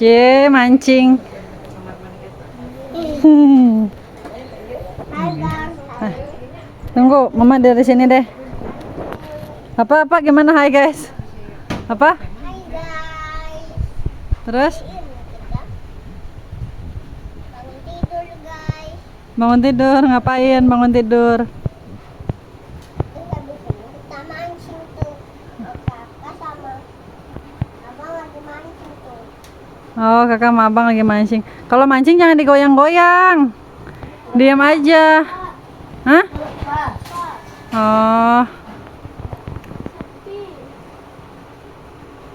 Cie, mancing. Ah, tunggu, Mama dari sini deh. Apa gimana? Hai guys. Apa? Hai guys. Terus? Bangun tidur guys. Bangun tidur, ngapain bangun tidur? Kita mancing tuh. Kakak sama abang lagi mancing tuh. Oh, kakak sama abang lagi mancing. Kalau mancing jangan digoyang-goyang. Diam aja. Hah? Oh.